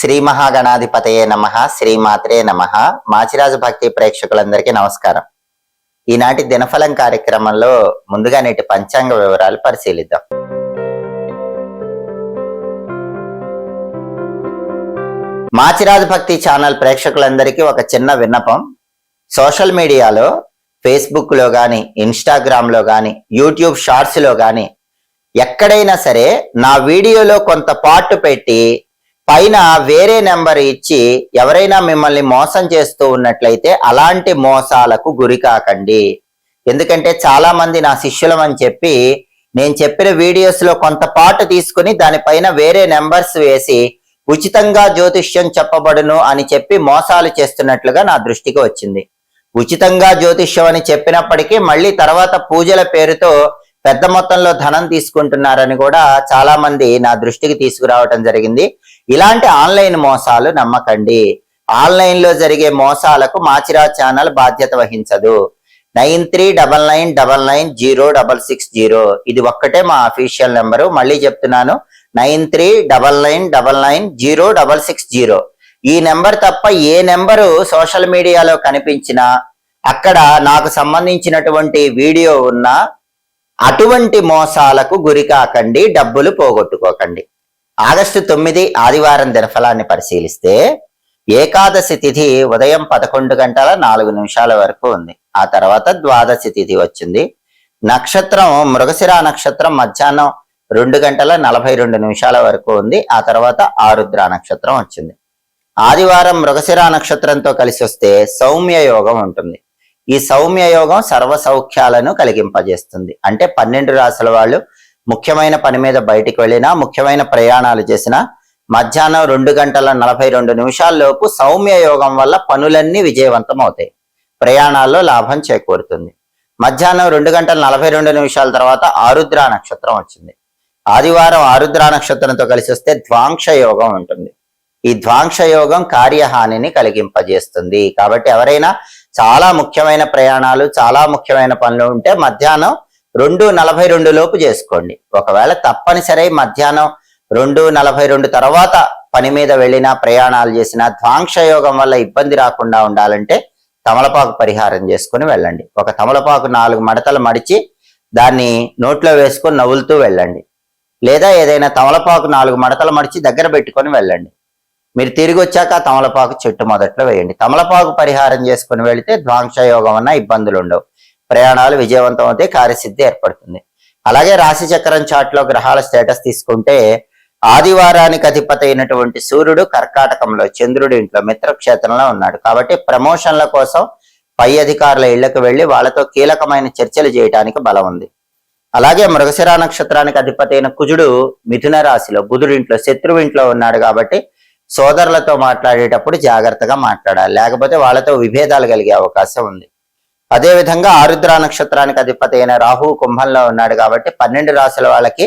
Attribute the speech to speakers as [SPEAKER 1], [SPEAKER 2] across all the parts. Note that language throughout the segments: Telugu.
[SPEAKER 1] శ్రీ మహాగణాధిపతయే నమః, శ్రీమాత్రే నమః. మాచిరాజు భక్తి ప్రేక్షకులందరికీ నమస్కారం. ఈనాటి దినఫలం కార్యక్రమంలో ముందుగా నేటి పంచాంగ వివరాలు పరిశీలిద్దాం. మాచిరాజు భక్తి ఛానల్ ప్రేక్షకులందరికీ ఒక చిన్న విన్నపం. సోషల్ మీడియాలో ఫేస్బుక్ లో గాని, ఇన్స్టాగ్రామ్ లో గాని, యూట్యూబ్ షార్ట్స్ లో గాని ఎక్కడైనా సరే నా వీడియోలో కొంత పార్ట్ పెట్టి పైన వేరే నెంబర్ ఇచ్చి ఎవరైనా మిమ్మల్ని మోసం చేస్తూ ఉన్నట్లయితే అలాంటి మోసాలకు గురి కాకండి. ఎందుకంటే చాలా మంది నా శిష్యులం అని చెప్పి నేను చెప్పిన వీడియోస్ లో కొంత పార్ట్ తీసుకుని దానిపైన వేరే నెంబర్స్ వేసి ఉచితంగా జ్యోతిష్యం చెప్పబడును అని చెప్పి మోసాలు చేస్తున్నట్లుగా నా దృష్టికి వచ్చింది. ఉచితంగా జ్యోతిష్యం అని చెప్పినప్పటికీ మళ్ళీ తర్వాత పూజల పేరుతో పెద్ద మొత్తంలో ధనం తీసుకుంటున్నారని కూడా చాలా మంది నా దృష్టికి తీసుకురావటం జరిగింది. ఇలాంటి ఆన్లైన్ మోసాలు నమ్మకండి. ఆన్లైన్ లో జరిగే మోసాలకు మాచిరాజ్ ఛానల్ బాధ్యత వహించదు. 9399990660 ఇది ఒక్కటే మా అఫీషియల్ నెంబరు. మళ్ళీ చెప్తున్నాను, 9399990660. ఈ నెంబర్ తప్ప ఏ నెంబరు సోషల్ మీడియాలో కనిపించినా అక్కడ నాకు సంబంధించినటువంటి వీడియో ఉన్నా అటువంటి మోసాలకు గురి కాకండి, డబ్బులు పోగొట్టుకోకండి. ఆగస్టు 9 ఆదివారం దినఫలాన్ని పరిశీలిస్తే ఏకాదశి తిథి ఉదయం 11:04 వరకు ఉంది. ఆ తర్వాత ద్వాదశి తిథి వచ్చింది. నక్షత్రం మృగశిర నక్షత్రం మధ్యాహ్నం 2:42 వరకు ఉంది. ఆ తర్వాత ఆరుద్ర నక్షత్రం వచ్చింది. ఆదివారం మృగశిర నక్షత్రంతో కలిసి వస్తే సౌమ్య యోగం ఉంటుంది. ఈ సౌమ్య యోగం సర్వ సౌఖ్యాలను కలిగింపజేస్తుంది. అంటే 12 రాశుల వాళ్ళు ముఖ్యమైన పని మీద బయటికి వెళ్ళినా, ముఖ్యమైన ప్రయాణాలు చేసినా మధ్యాహ్నం 2:42 లోపు సౌమ్య యోగం వల్ల పనులన్నీ విజయవంతం అవుతాయి. ప్రయాణాల్లో లాభం చేకూరుతుంది. మధ్యాహ్నం 2:42 తర్వాత ఆరుద్ర నక్షత్రం వచ్చింది. ఆదివారం ఆరుద్ర నక్షత్రంతో కలిసి వస్తే ద్వాంక్ష యోగం ఉంటుంది. ఈ ద్వాంక్ష యోగం కార్యహానిని కలిగింపజేస్తుంది. కాబట్టి ఎవరైనా చాలా ముఖ్యమైన ప్రయాణాలు, చాలా ముఖ్యమైన పనులు ఉంటే మధ్యాహ్నం 2:42 లోపు చేసుకోండి. ఒకవేళ తప్పనిసరి మధ్యాహ్నం 2:42 తర్వాత పని మీద వెళ్ళినా, ప్రయాణాలు చేసినా ద్వాంక్ష యోగం వల్ల ఇబ్బంది రాకుండా ఉండాలంటే తమలపాకు పరిహారం చేసుకుని వెళ్ళండి. ఒక తమలపాకు 4 మడతలు మడిచి దాన్ని నోట్లో వేసుకొని నవ్వులుతూ వెళ్ళండి. లేదా ఏదైనా తమలపాకు 4 మడతలు మడిచి దగ్గర పెట్టుకొని వెళ్ళండి. మీరు తిరిగి వచ్చాక తమలపాకు చెట్టు మొదట్లో వేయండి. తమలపాకు పరిహారం చేసుకుని వెళితే ద్వాంక్ష యోగం అన్న ఇబ్బందులు ఉండవు. ప్రయాణాలు విజయవంతం అవుతే కార్యసిద్ధి ఏర్పడుతుంది. అలాగే రాశి చక్రం చాట్లో గ్రహాల స్టేటస్ తీసుకుంటే ఆదివారానికి అధిపతి అయినటువంటి సూర్యుడు కర్కాటకంలో, చంద్రుడి ఇంట్లో మిత్రక్షేత్రంలో ఉన్నాడు. కాబట్టి ప్రమోషన్ల కోసం పై అధికారుల ఇళ్లకు వెళ్లి వాళ్ళతో కీలకమైన చర్చలు చేయడానికి బలం ఉంది. అలాగే మృగశిర నక్షత్రానికి అధిపతి అయిన కుజుడు మిథున రాశిలో, బుధుడింట్లో, శత్రువింట్లో ఉన్నాడు. కాబట్టి సోదరులతో మాట్లాడేటప్పుడు జాగ్రత్తగా మాట్లాడాలి, లేకపోతే వాళ్ళతో విభేదాలు కలిగే అవకాశం ఉంది. అదేవిధంగా ఆరుద్ర నక్షత్రానికి అధిపతి అయిన రాహు కుంభంలో ఉన్నాడు. కాబట్టి 12 రాశుల వాళ్ళకి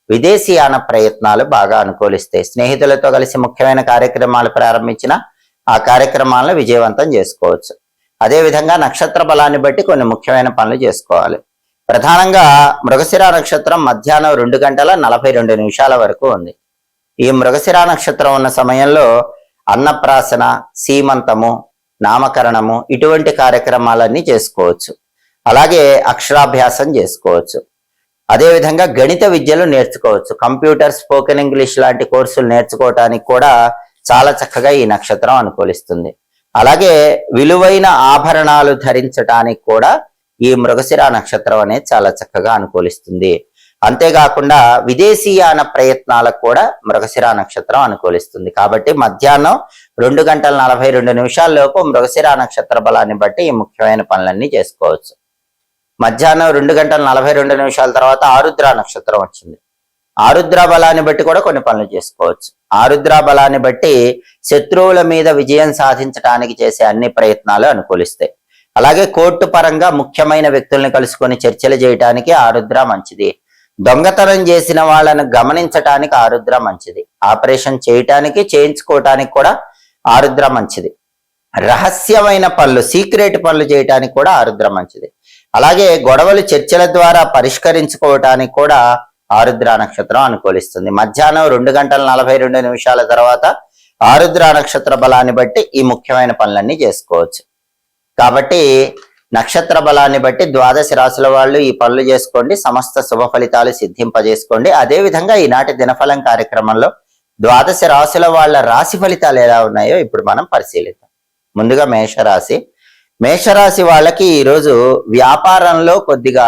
[SPEAKER 1] విదేశీయాన ప్రయత్నాలు బాగా అనుకూలిస్తాయి. స్నేహితులతో కలిసి ముఖ్యమైన కార్యక్రమాలు ప్రారంభించిన ఆ కార్యక్రమాలను విజయవంతం చేసుకోవచ్చు. అదేవిధంగా నక్షత్ర బలాన్ని బట్టి కొన్ని ముఖ్యమైన పనులు చేసుకోవాలి. ప్రధానంగా మృగశిర నక్షత్రం మధ్యాహ్నం 2:42 వరకు ఉంది. ఈ మృగశిర నక్షత్రం ఉన్న సమయంలో అన్నప్రాసన, సీమంతము, నామకరణము ఇటువంటి కార్యక్రమాలన్నీ చేసుకోవచ్చు. అలాగే అక్షరాభ్యాసం చేసుకోవచ్చు. అదేవిధంగా గణిత విద్యలు నేర్చుకోవచ్చు. కంప్యూటర్, స్పోకెన్ ఇంగ్లీష్ లాంటి కోర్సులు నేర్చుకోవటానికి కూడా చాలా చక్కగా ఈ నక్షత్రం అనుకూలిస్తుంది. అలాగే విలువైన ఆభరణాలు ధరించటానికి కూడా ఈ మృగశిర నక్షత్రం అనేది చాలా చక్కగా అనుకూలిస్తుంది. అంతేకాకుండా విదేశీయాన ప్రయత్నాలకు కూడా మృగశిర నక్షత్రం అనుకూలిస్తుంది. కాబట్టి మధ్యాహ్నం 2:42 లోపు మృగశిర నక్షత్ర బలాన్ని బట్టి ఈ ముఖ్యమైన పనులన్నీ చేసుకోవచ్చు. మధ్యాహ్నం 2:42 తర్వాత ఆరుద్ర నక్షత్రం వచ్చింది. ఆరుద్ర బలాన్ని బట్టి కూడా కొన్ని పనులు చేసుకోవచ్చు. ఆరుద్ర బలాన్ని బట్టి శత్రువుల మీద విజయం సాధించడానికి చేసే అన్ని ప్రయత్నాలు అనుకూలిస్తాయి. అలాగే కోర్టు పరంగా ముఖ్యమైన వ్యక్తుల్ని కలుసుకొని చర్చలు చేయడానికి ఆరుద్ర మంచిది. దొంగతనం చేసిన వాళ్ళను గమనించటానికి ఆరుద్ర మంచిది. ఆపరేషన్ చేయటానికి, చేయించుకోవటానికి కూడా ఆరుద్ర మంచిది. రహస్యమైన పనులు, సీక్రెట్ పనులు చేయటానికి కూడా ఆరుద్ర మంచిది. అలాగే గొడవలు చర్చల ద్వారా పరిష్కరించుకోవటానికి కూడా ఆరుద్ర నక్షత్రం అనుకూలిస్తుంది. మధ్యాహ్నం 2:42 తర్వాత ఆరుద్ర నక్షత్ర బలాన్ని బట్టి ఈ ముఖ్యమైన పనులన్నీ చేసుకోవచ్చు. కాబట్టి నక్షత్ర బలాన్ని బట్టి ద్వాదశ రాశుల వాళ్ళు ఈ పనులు చేసుకోండి, సమస్త శుభ ఫలితాలు సిద్ధింపజేసుకోండి. అదే విధంగా ఈనాటి దినఫలం కార్యక్రమంలో ద్వాదశ రాశుల వాళ్ళ రాశి ఫలితాలు ఎలా ఉన్నాయో ఇప్పుడు మనం పరిశీలిద్దాం. ముందుగా మేషరాశి. మేషరాశి వాళ్ళకి ఈరోజు వ్యాపారంలో కొద్దిగా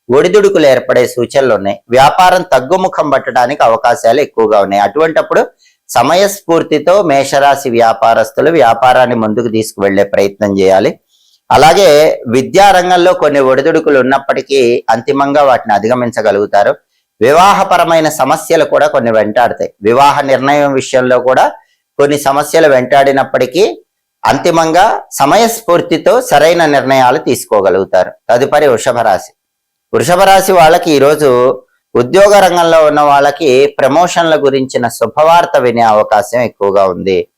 [SPEAKER 1] ఒడిదుడుకులు ఏర్పడే సూచనలు ఉన్నాయి. వ్యాపారం తగ్గుముఖం పట్టడానికి అవకాశాలు ఎక్కువగా ఉన్నాయి. అటువంటప్పుడు సమయస్ఫూర్తితో మేషరాశి వ్యాపారస్తులు వ్యాపారాన్ని ముందుకు తీసుకువెళ్లే ప్రయత్నం చేయాలి. అలాగే విద్యా రంగంలో కొన్ని ఒడిదుడుకులు ఉన్నప్పటికీ అంతిమంగా వాటిని అధిగమించగలుగుతారు. వివాహపరమైన సమస్యలు కూడా కొన్ని వెంటాడతాయి. వివాహ నిర్ణయం విషయంలో కూడా కొన్ని సమస్యలు వెంటాడినప్పటికీ అంతిమంగా సమయస్ఫూర్తితో సరైన నిర్ణయాలు తీసుకోగలుగుతారు. తదుపరి వృషభ రాశి. వృషభ రాశి వాళ్ళకి ఈరోజు ఉద్యోగ రంగంలో ఉన్న వాళ్ళకి ప్రమోషన్ల గురించిన శుభవార్త వినే అవకాశం ఎక్కువగా ఉంది.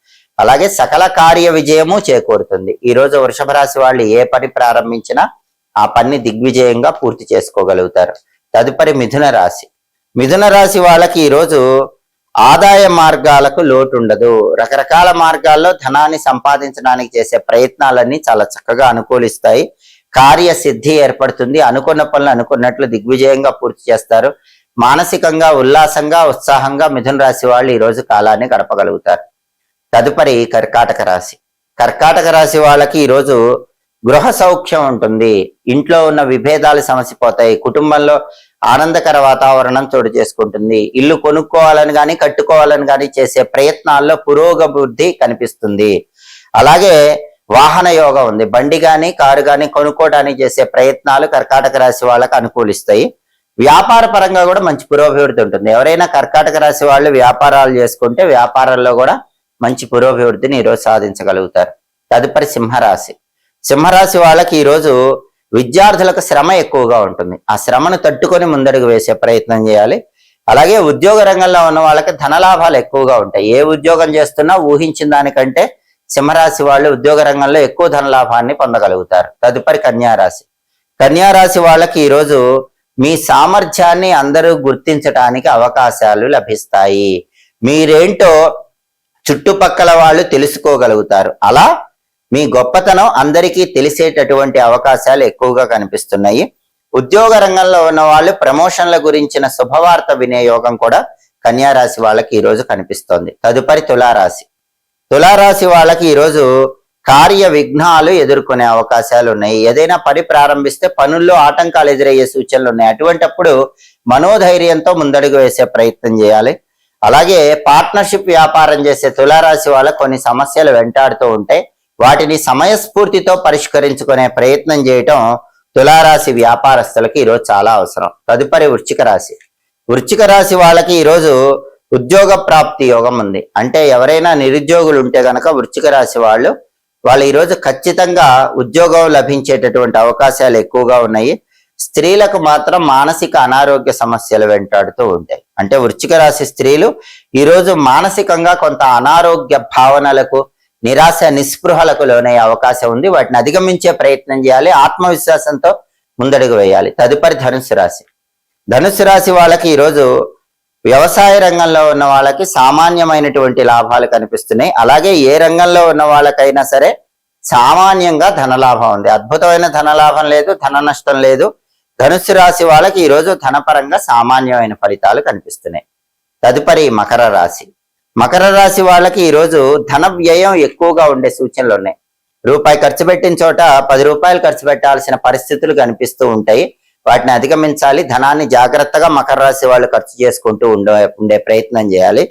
[SPEAKER 1] అలాగే సకల కార్య విజయము చేకూరుతుంది. ఈరోజు వృషభ రాశి వాళ్ళు ఏ పని ప్రారంభించినా ఆ పని దిగ్విజయంగా పూర్తి చేసుకోగలుగుతారు. తదుపరి మిథున రాశి. మిథున రాశి వాళ్ళకి ఈరోజు ఆదాయ మార్గాలకు లోటు ఉండదు. రకరకాల మార్గాల్లో ధనాన్ని సంపాదించడానికి చేసే ప్రయత్నాలన్నీ చాలా చక్కగా అనుకూలిస్తాయి. కార్యసిద్ధి ఏర్పడుతుంది. అనుకున్న పనులు అనుకున్నట్లు దిగ్విజయంగా పూర్తి చేస్తారు. మానసికంగా ఉల్లాసంగా ఉత్సాహంగా మిథున రాశి వాళ్ళు ఈరోజు కాలాన్ని గడపగలుగుతారు. తదుపరి కర్కాటక రాశి. కర్కాటక రాశి వాళ్ళకి ఈరోజు గృహ సౌఖ్యం ఉంటుంది. ఇంట్లో ఉన్న విభేదాలు సమసిపోతాయి. కుటుంబంలో ఆనందకర వాతావరణం చోటు చేసుకుంటుంది. ఇల్లు కొనుక్కోవాలని కానీ కట్టుకోవాలని కానీ చేసే ప్రయత్నాల్లో పురోగతి కనిపిస్తుంది. అలాగే వాహన యోగం ఉంది. బండి కానీ కారు కానీ కొనుక్కోవడానికి చేసే ప్రయత్నాలు కర్కాటక రాశి వాళ్ళకి అనుకూలిస్తాయి. వ్యాపార పరంగా కూడా మంచి పురోభివృద్ధి ఉంటుంది. ఎవరైనా కర్కాటక రాశి వాళ్ళు వ్యాపారాలు చేసుకుంటే వ్యాపారంలో కూడా మంచి పురోభివృద్ధిని ఈరోజు సాధించగలుగుతారు. తదుపరి సింహరాశి. సింహరాశి వాళ్ళకి ఈరోజు విద్యార్థులకు శ్రమ ఎక్కువగా ఉంటుంది. ఆ శ్రమను తట్టుకొని ముందడుగు వేసే ప్రయత్నం చేయాలి. అలాగే ఉద్యోగ రంగంలో ఉన్న వాళ్ళకి ధనలాభాలు ఎక్కువగా ఉంటాయి. ఏ ఉద్యోగం చేస్తున్నా ఊహించిన దానికంటే సింహరాశి వాళ్ళు ఉద్యోగ రంగంలో ఎక్కువ ధనలాభాన్ని పొందగలుగుతారు. తదుపరి కన్యారాశి. కన్యారాశి వాళ్ళకి ఈరోజు మీ సామర్థ్యాన్ని అందరూ గుర్తించడానికి అవకాశాలు లభిస్తాయి. మీరేంటో చుట్టుపక్కల వాళ్ళు తెలుసుకోగలుగుతారు. అలా మీ గొప్పతనం అందరికీ తెలిసేటటువంటి అవకాశాలు ఎక్కువగా కనిపిస్తున్నాయి. ఉద్యోగ రంగంలో ఉన్న వాళ్ళు ప్రమోషన్ల గురించిన శుభవార్త వినే యోగం కూడా కన్యారాశి వాళ్ళకి ఈరోజు కనిపిస్తోంది. తదుపరి తులారాశి. తులారాశి వాళ్ళకి ఈరోజు కార్య విఘ్నాలు ఎదుర్కొనే అవకాశాలు ఉన్నాయి. ఏదైనా పని ప్రారంభిస్తే పనుల్లో ఆటంకాలు ఎదురయ్యే సూచనలు ఉన్నాయి. అటువంటప్పుడు మనోధైర్యంతో ముందడుగు వేసే ప్రయత్నం చేయాలి. అలాగే పార్ట్నర్షిప్ వ్యాపారం చేసే తులారాశి వాళ్ళకి కొన్ని సమస్యలు వెంటాడుతూ ఉంటాయి. వాటిని సమయస్ఫూర్తితో పరిష్కరించుకునే ప్రయత్నం చేయటం తులారాశి వ్యాపారస్తులకి ఈరోజు చాలా అవసరం. తదుపరి వృశ్చిక రాశి. వృశ్చిక రాశి వాళ్ళకి ఈరోజు ఉద్యోగ ప్రాప్తి యోగం ఉంది. అంటే ఎవరైనా నిరుద్యోగులు ఉంటే గనక వృశ్చిక రాశి వాళ్ళు ఈరోజు ఖచ్చితంగా ఉద్యోగం లభించేటటువంటి అవకాశాలు ఎక్కువగా ఉన్నాయి. స్త్రీలకు మాత్రం మానసిక అనారోగ్య సమస్యలు వెంటాడుతూ ఉంటాయి. అంటే వృశ్చిక రాశి స్త్రీలు ఈరోజు మానసికంగా కొంత అనారోగ్య భావనలకు నిరాశ నిస్పృహలకు లోనయ్యే అవకాశం ఉంది. వాటిని అధిగమించే ప్రయత్నం చేయాలి. ఆత్మవిశ్వాసంతో ముందడుగు వేయాలి. తదుపరి ధనుస్సు రాశి. ధనుస్సు రాశి వాళ్ళకి ఈరోజు వ్యవసాయ రంగంలో ఉన్న వాళ్ళకి సామాన్యమైనటువంటి లాభాలు కనిపిస్తున్నాయి. అలాగే ఏ రంగంలో ఉన్న వాళ్ళకైనా సరే సామాన్యంగా ధనలాభం ఉంది. అద్భుతమైన ధనలాభం లేదు, ధన నష్టం లేదు. ధనుస్సు రాశి వాళ్ళకి ఈరోజు ధనపరంగా సామాన్యమైన ఫలితాలు కనిపిస్తున్నాయి. తదుపరి మకర రాశి. మకర రాశి వాళ్ళకి ఈరోజు ధన వ్యయం ఎక్కువగా ఉండే సూచనలు ఉన్నాయి. రూపాయి ఖర్చు పెట్టిన చోట 10 రూపాయలు ఖర్చు పెట్టాల్సిన పరిస్థితులు కనిపిస్తూ ఉంటాయి. వాటిని అధిగమించాలి. ధనాన్ని జాగ్రత్తగా మకర రాశి వాళ్ళు ఖర్చు చేసుకుంటూ ఉండే ప్రయత్నం చేయాలి.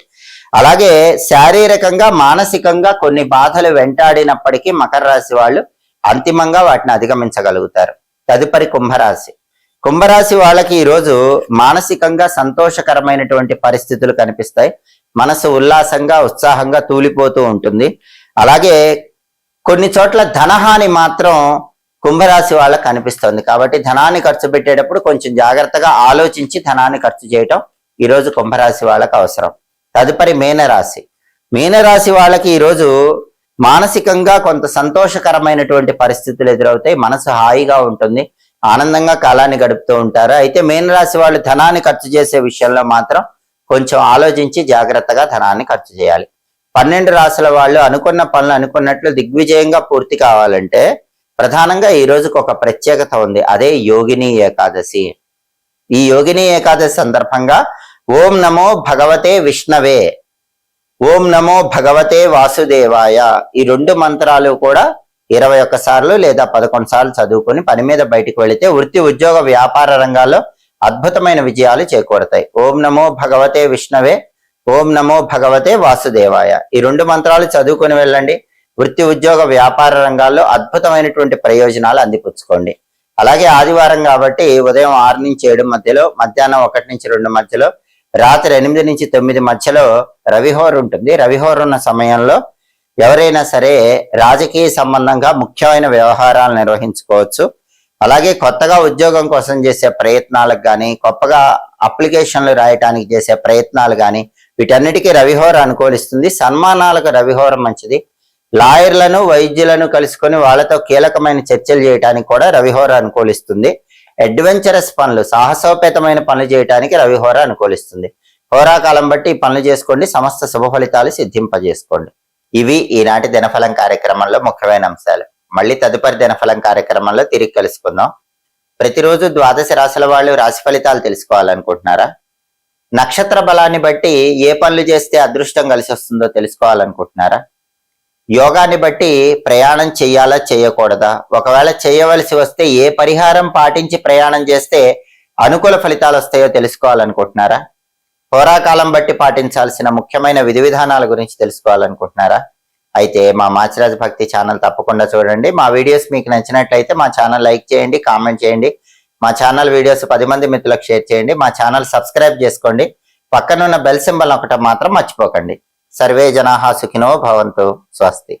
[SPEAKER 1] అలాగే శారీరకంగా మానసికంగా కొన్ని బాధలు వెంటాడినప్పటికీ మకర రాశి వాళ్ళు అంతిమంగా వాటిని అధిగమించగలుగుతారు. తదుపరి కుంభరాశి. కుంభరాశి వాళ్ళకి ఈరోజు మానసికంగా సంతోషకరమైనటువంటి పరిస్థితులు కనిపిస్తాయి. మనసు ఉల్లాసంగా ఉత్సాహంగా తూలిపోతూ ఉంటుంది. అలాగే కొన్ని చోట్ల ధనహాని మాత్రం కుంభరాశి వాళ్ళకి కనిపిస్తుంది. కాబట్టి ధనాన్ని ఖర్చు పెట్టేటప్పుడు కొంచెం జాగ్రత్తగా ఆలోచించి ధనాన్ని ఖర్చు చేయటం ఈరోజు కుంభరాశి వాళ్ళకి అవసరం. తదుపరి మీనరాశి. మీనరాశి వాళ్ళకి ఈరోజు మానసికంగా కొంత సంతోషకరమైనటువంటి పరిస్థితులు ఎదురవుతాయి. మనసు హాయిగా ఉంటుంది. ఆనందంగా కాలాన్ని గడుపుతూ ఉంటారు. అయితే మీనరాశి వాళ్ళు ధనాన్ని ఖర్చు చేసే విషయంలో మాత్రం కొంచెం ఆలోచించి జాగ్రత్తగా ధనాన్ని ఖర్చు చేయాలి. 12 రాసుల వాళ్ళు అనుకున్న పనులు అనుకున్నట్లు దిగ్విజయంగా పూర్తి కావాలంటే ప్రధానంగా ఈ రోజుకి ఒక ప్రత్యేకత ఉంది. అదే యోగిని ఏకాదశి. ఈ యోగిని ఏకాదశి సందర్భంగా ఓం నమో భగవతే విష్ణవే, ఓం నమో భగవతే వాసుదేవాయ, ఈ 2 మంత్రాలు కూడా 21 సార్లు లేదా 11 సార్లు చదువుకొని పని మీద బయటికి వెళితే వృత్తి ఉద్యోగ వ్యాపార రంగాల్లో అద్భుతమైన విజయాలు చేకూరతాయి. ఓం నమో భగవతే విష్ణవే, ఓం నమో భగవతే వాసుదేవాయ, ఈ 2 మంత్రాలు చదువుకొని వెళ్ళండి. వృత్తి ఉద్యోగ వ్యాపార రంగాల్లో అద్భుతమైనటువంటి ప్రయోజనాలు అందిపుచ్చుకోండి. అలాగే ఆదివారం కాబట్టి ఉదయం 6 నుంచి 7 మధ్యలో, మధ్యాహ్నం 1 నుంచి 2 మధ్యలో, రాత్రి 8 నుంచి 9 మధ్యలో రవిహోర ఉంటుంది. రవిహోర ఉన్న సమయంలో ఎవరైనా సరే రాజకీయ సంబంధంగా ముఖ్యమైన వ్యవహారాలు నిర్వహించుకోవచ్చు. అలాగే కొత్తగా ఉద్యోగం కోసం చేసే ప్రయత్నాలకు కానీ, కొత్తగా అప్లికేషన్లు రాయటానికి చేసే ప్రయత్నాలు కానీ, వీటన్నిటికీ రవిహోర అనుకూలిస్తుంది. సన్మానాలకు రవిహోర మంచిది. లాయర్లను వైద్యులను కలుసుకొని వాళ్ళతో కీలకమైన చర్చలు చేయడానికి కూడా రవిహోర అనుకూలిస్తుంది. అడ్వెంచరస్ పనులు, సాహసోపేతమైన పనులు చేయడానికి రవిహోర అనుకూలిస్తుంది. హోరాకాలం బట్టి ఈ పనులు చేసుకోండి, సమస్త శుభ ఫలితాలు సిద్ధింపజేసుకోండి. ఇవి ఈనాటి దినఫలం కార్యక్రమంలో ముఖ్యమైన అంశాలు. మళ్ళీ తదుపరి దినఫలం కార్యక్రమంలో తిరిగి కలుసుకుందాం. ప్రతిరోజు 12 రాశుల వాళ్ళు రాశి ఫలితాలు తెలుసుకోవాలనుకుంటున్నారా? నక్షత్ర బలాన్ని బట్టి ఏ పనులు చేస్తే అదృష్టం కలిసి వస్తుందో తెలుసుకోవాలనుకుంటున్నారా? యోగాన్ని బట్టి ప్రయాణం చెయ్యాలా చేయకూడదా? ఒకవేళ చేయవలసి వస్తే ఏ పరిహారం పాటించి ప్రయాణం చేస్తే అనుకూల ఫలితాలు వస్తాయో తెలుసుకోవాలనుకుంటున్నారా? హోరాకాలం బట్టి పాటించాల్సిన ముఖ్యమైన విధి విధానాల గురించి తెలుసుకోవాలనుకుంటున్నారా? అయితే మా మాచిరాజ్ భక్తి ఛానల్ తప్పకుండా చూడండి. మా వీడియోస్ మీకు నచ్చినట్లయితే మా ఛానల్ లైక్ చేయండి, కామెంట్ చేయండి. మా ఛానల్ వీడియోస్ 10 మంది మిత్రులకు షేర్ చేయండి. మా ఛానల్ సబ్స్క్రైబ్ చేసుకోండి. పక్కనున్న బెల్ సింబల్ ఒకటి మాత్రం మర్చిపోకండి. సర్వే జనాః సుఖినో భవంతు. స్వస్తి.